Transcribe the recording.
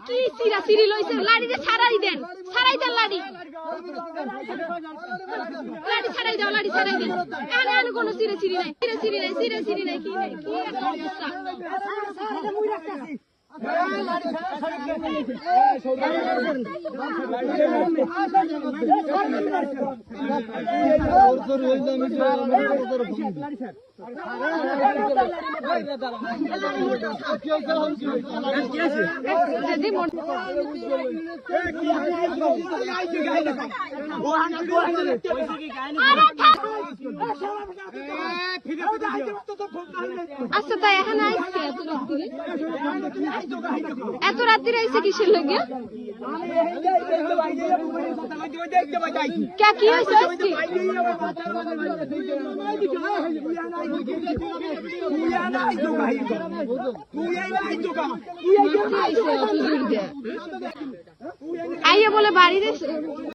কি সিরা সিরি লইছে লাড়িতে ছাড়াই দেন লাড়ি ছাড়াই দাও লাড়ি ছাড়াই দেন এখানে আর কোনো সিরে সিরি নাই কি নাই কি একটা অবস্থা আচ্ছা তাই এখানে আইসছে এত রাত্রিরে আইসে কিসের লাগে কি হয়েছে আইয়া বলে বাড়ি দিয়েছে